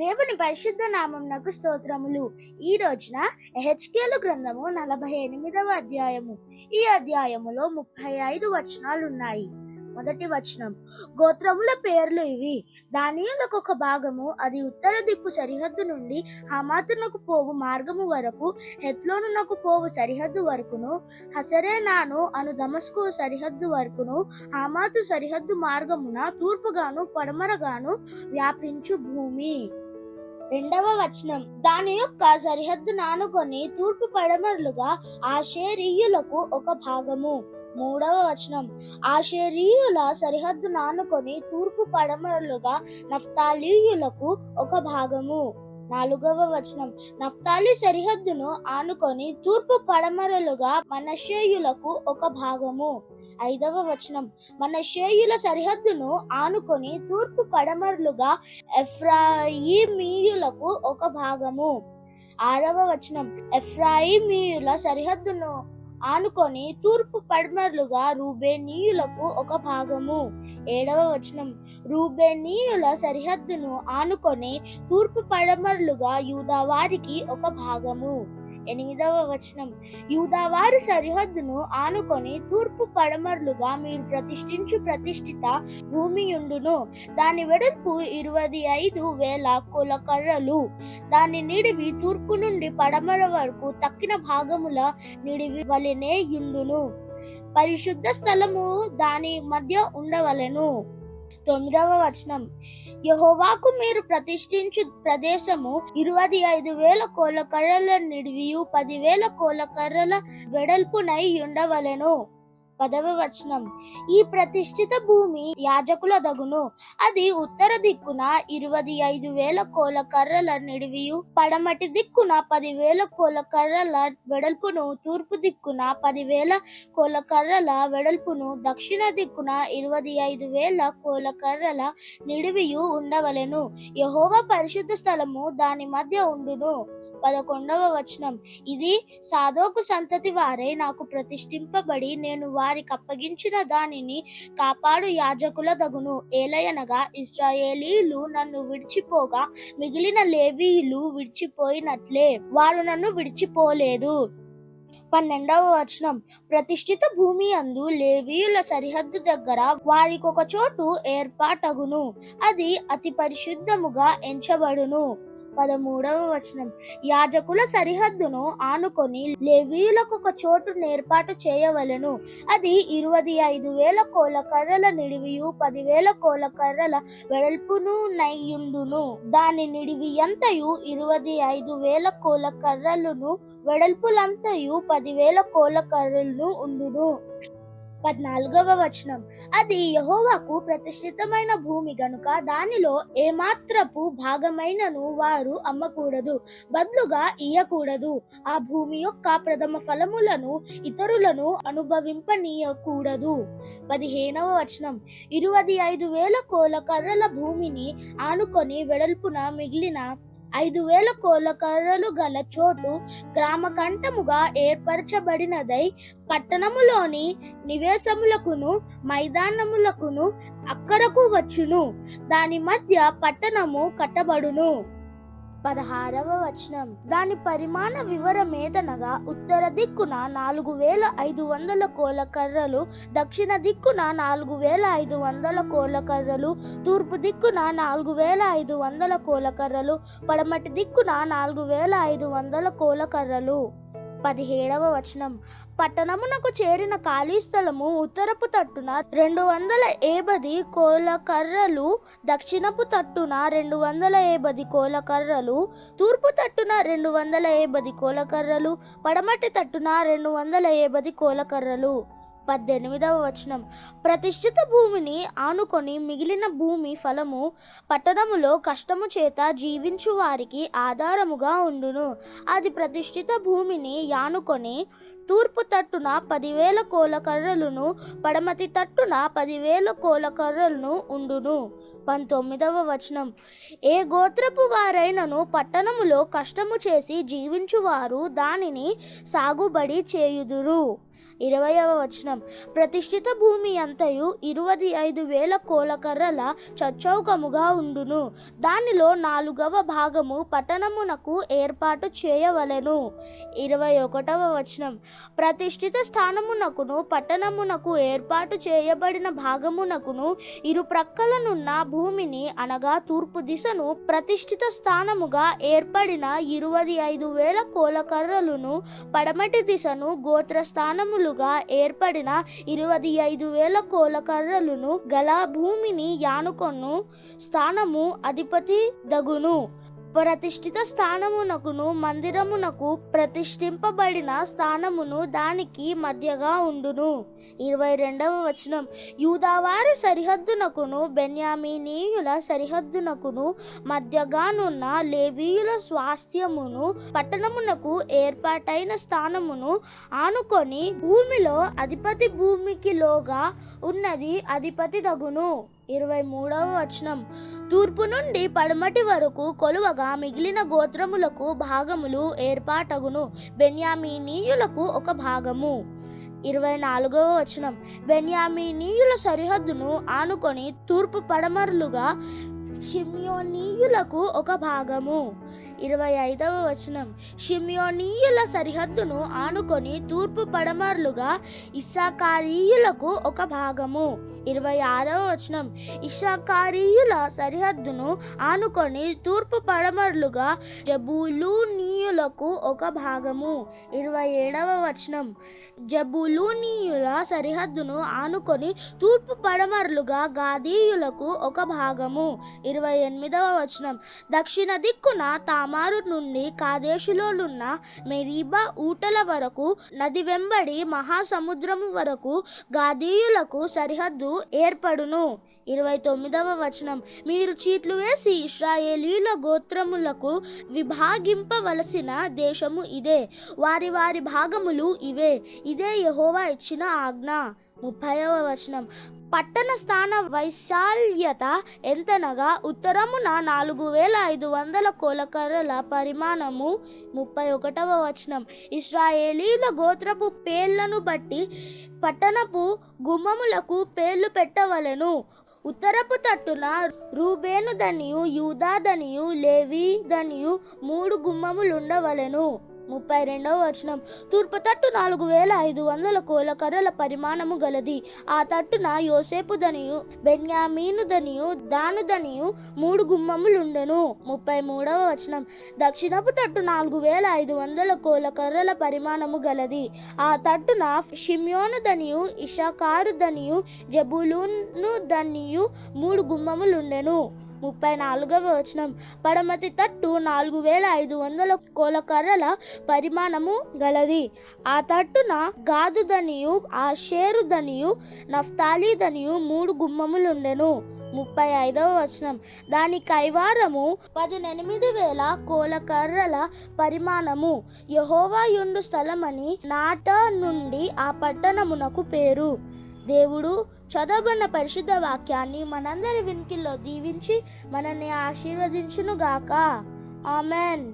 దేవుని పరిశుద్ధ నామమునకు స్తోత్రములు. ఈ రోజున యెహెజ్కేలు గ్రంథము 48వ అధ్యాయము. ఈ అధ్యాయములో 35 వచనాలున్నాయి. మొదటి వచనం, గోత్రముల పేర్లు ఇవి. దానియేలుకు ఒక భాగము, అది ఉత్తర దిక్కు సరిహద్దు నుండి హమాతునకు పోవు మార్గము వరకు, హెత్లోనునకు పోవు సరిహద్దు వరకును, హసరేనాను అను దమస్కు సరిహద్దు వరకును, హమాతు సరిహద్దు మార్గమున తూర్పుగాను పడమరగాను వ్యాపించు భూమి. రెండవ వచనం, దాని యొక్క సరిహద్దు నానుకొని తూర్పు పడమరలుగా ఆషేరీయులకు ఒక భాగము. మూడవ వచనం, ఆషేరీయుల సరిహద్దు నానుకొని తూర్పు పడమరలుగా నఫ్తాలీయులకు ఒక భాగము. నాలుగవ వచనం, నఫ్తాలి సరిహద్దును ఆనుకొని తూర్పు పడమరలుగా మనష్షేయులకు ఒక భాగము. ఐదవ వచనం, మనష్షేయుల సరిహద్దును ఆనుకొని తూర్పు పడమరలుగా ఎఫ్రాయిమీయులకు ఒక భాగము. ఆరవ వచనం, ఎఫ్రాయిమీయుల సరిహద్దును ఆనుకొని తూర్పు పడమరలుగా రూబేనీయులకు ఒక భాగము. ఏడవ వచనం, రూబేనీయుల సరిహద్దును ఆనుకొని తూర్పు పడమరలుగా యూదావారికి ఒక భాగము. ఎనిమిదవ వచనం, యూదావారి సరిహద్దును ఆనుకొని తూర్పు పడమరలుగా మీరు ప్రతిష్ఠించు ప్రతిష్ఠిత భూమియుండును. దాని వెడల్పు 25,000 కొలకర్రలు. దాని నిడివి తూర్పు నుండి పడమర వరకు తక్కిన భాగముల నిడివి వలెనే యుండును. పరిశుద్ధ స్థలము దాని మధ్య ఉండవలెను. 9వ వచనం, యెహోవాకు మీరు ప్రతిష్ఠించు ప్రదేశము 25,000 కోలకర్రల నిడివియు 10,000 కోలకర్రల వెడల్పునై ఉండవలెను. 10వ వచనం, ఈ ప్రతిష్ఠిత భూమి యాజకులదగును. అది ఉత్తర దిక్కున 25,000 కోలకర్రల నిడివియు పడమటి దిక్కున 10,000 కోలకర్రల వెడల్పును, తూర్పు దిక్కున 10,000 కోలకర్రల వెడల్పును, దక్షిణ దిక్కున 25,000 కోలకర్రల నిడివియు ఉండవలెను. యెహోవా పరిశుద్ధ స్థలము దాని మధ్య ఉండును. 11వ వచనం, ఇది సాదోకు సంతతి వారై నాకు ప్రతిష్ఠింపబడి నేను వారికి అప్పగించిన దానిని కాపాడు యాజకులదగును. ఏలయనగా ఇశ్రాయేలీయులు నన్ను విడిచిపోగా మిగిలిన లేవీయులు విడిచిపోయినట్లే వారు నన్ను విడిచిపోలేదు. 12వ వచనం, ప్రతిష్ఠిత భూమి యందు లేవీయుల సరిహద్దు దగ్గర వారికొక చోటు ఏర్పాటగును. అది అతి పరిశుద్ధముగా ఎంచబడును. 13వ వచనం, యాజకుల సరిహద్దును ఆనుకొని లేవీయులకు ఒక చోటు ఏర్పాటు చేయవలెను. అది 25,000 కోలకర్రల నిడివియు 10,000 కోలకర్రల వెడల్పును నైయుండును. దాని నిడివియంతయు 25,000 కోలకర్రలును, వెడల్పులంతయు 10,000 కోలకర్రలను ఉండును. 14వ వచనం, అది యెహోవాకు ప్రతిష్ఠితమైన భూమి గనుక దానిలో ఏమాత్రపు భాగమైనను వారు అమ్మకూడదు, బదులుగా ఇయ్యకూడదు. ఆ భూమి యొక్క ప్రథమ ఫలములను ఇతరులను అనుభవింపనీయకూడదు. 15వ వచనం, 25,000 కోలకర్రల భూమిని ఆనుకొని వెడల్పున మిగిలిన 5,000 కోలకర్రలు గల చోటు గ్రామకంఠముగా ఏర్పరచబడినదై పట్టణములోని నివేశములకును మైదానములకును అక్కరకు వచ్చును. దాని మధ్య పట్టణము కట్టబడును. 16వ వచనం, దాని పరిమాణ వివరమేదనగా ఉత్తర దిక్కున 4,500 కోలకర్రలు, దక్షిణ దిక్కున 4,500 కోలకర్రలు, తూర్పు దిక్కున 4,500 కోలకర్రలు, పడమటి దిక్కున 4,500 కోలకర్రలు. 17వ వచనం, పట్టణమునకు చేరిన ఖాళీ స్థలము ఉత్తరపు తట్టున 280 కోలకర్రలు, దక్షిణపు తట్టున 280 కోలకర్రలు, తూర్పు తట్టున 280 కోలకర్రలు, పడమటి తట్టున 280 కోలకర్రలు. 18వ వచనం, ప్రతిష్ఠిత భూమిని ఆనుకొని మిగిలిన భూమి ఫలము పట్టణములో కష్టము చేత జీవించు వారికి ఆధారముగా ఉండును. అది ప్రతిష్ఠిత భూమిని యానుకొని తూర్పు తట్టున 10,000 కోలకర్రలను, పడమటి తట్టున 10,000 కోలకర్రలను ఉండును. 19వ వచనం. ఏ గోత్రపు వారైనను పట్టణములో కష్టము చేసి జీవించువారు దానిని సాగుబడి చేయుదురు. 20వ వచనం. ప్రతిష్ఠిత భూమి అంతయు 25,000 కోలకర్రల చచ్చౌకముగా ఉండును. దానిలో 4వ భాగము పట్టణమునకు ఏర్పాటు చేయవలెను. 21వ వచనం. ప్రతిష్ఠిత స్థానమునకును పట్టణమునకు ఏర్పాటు చేయబడిన భాగమునకును ఇరు ప్రక్కలనున్న భూమిని అనగా తూర్పు దిశను ప్రతిష్ఠిత స్థానముగా ఏర్పడిన 25,000 కోలకర్రలను, పడమటి దిశను గోత్రస్థానములుగా ఏర్పడిన 25,000 కోలకర్రలను గల భూమిని యానుకొను స్థానము అధిపతి దగును. ప్రతిష్ఠిత స్థానమునకును మందిరమునకు ప్రతిష్ఠింపబడిన స్థానమును దానికి మధ్యగా ఉండును. 22వ వచనం. యూదావారి సరిహద్దునకును బెన్యామీనీయుల సరిహద్దునకును మధ్యగానున్న లేవీయుల స్వాస్థ్యమును పట్టణమునకు ఏర్పాటైన స్థానమును ఆనుకొని భూమిలో అధిపతి భూమికి లోగా ఉన్నది అధిపతి దగును. 23వ వచనం. తూర్పు నుండి పడమటి వరకు కొలువగా మిగిలిన గోత్రములకు భాగములు ఏర్పాటగును. బెన్యామీనీయులకు ఒక భాగము. 24వ వచనం. బెన్యామీనీయుల సరిహద్దును ఆనుకొని తూర్పు పడమరలుగా షిమ్యోనీయులకు ఒక భాగము. 25వ వచనం. షిమ్యోనీయుల సరిహద్దును ఆనుకొని తూర్పు పడమరలుగా ఇస్సాకారీయులకు ఒక భాగము. 26వ వచనం. ఇస్సాకారీయుల సరిహద్దును ఆనుకొని తూర్పు పడమరలుగా జబూలూనీయులకు ఒక భాగము. 27వ వచనం. జబూలూనీయుల సరిహద్దును ఆనుకొని తూర్పు పడమరలుగా గాదీయులకు ఒక భాగము. 28వ వచనం. దక్షిణ దిక్కున తామారు నుండి కాదేశులోనున్న మెరీబా ఊటల వరకు నది వెంబడి మహాసముద్రము వరకు గాదీయులకు సరిహద్దు ఏర్పడును. 29వ వచనం. మీరు చీట్లు వేసి ఇశ్రాయేలీల గోత్రములకు విభాగింపవలసిన దేశము ఇదే, వారి వారి భాగములు ఇవే, ఇదే యెహోవా ఇచ్చిన ఆజ్ఞ. 30వ వచనం. పట్టణ స్థాన వైశాల్యత ఎంతనగా ఉత్తరమున 4,500 కోలకర్రల పరిమాణము. 31వ వచనం. ఇశ్రాయేలీల గోత్రపు పేర్లను బట్టి పట్టణపు గుమ్మములకు పేర్లు పెట్టవలెను. ఉత్తరపు తట్టున రూబేను దనియు, యూదా దనియు, లేవి దనియు 3 గుమ్మములుండవలెను. 32వ వచనం. తూర్పు తట్టు 4,500 కోలకర్రల పరిమాణము గలది. ఆ తట్టున యోసేపు దనియు, బెన్యామీను దనియు, దాను దనియు 3 గుమ్మములుండెను. 33వ వచనం. దక్షిణపు తట్టు 4,500 కోలకర్రల పరిమాణము గలది. ఆ తట్టున షిమ్యోను దనియు, ఇశ్శాఖారు దనియు, జబూలూను దనియు 3 గుమ్మములుండెను. 34వ వచనం. పడమటి తట్టు 4,500 కోలకర్రల పరిమాణము గలది. ఆ తట్టున గాదు దనియు, ఆషేరు దనియు, నఫ్తాలి దనియు 3 గుమ్మములుండెను. 35వ వచనం. దాని కైవారము 18,000 కోలకర్రల పరిమాణము. యెహోవా యుండు స్థలమని నాట నుండి ఆ పట్టణమునకు పేరు. దేవుడు చదవబడిన పరిశుద్ధ వాక్యాన్ని మనందరి వినికిల్లో దీవించి మనల్ని ఆశీర్వదించునుగాక. ఆమెన్.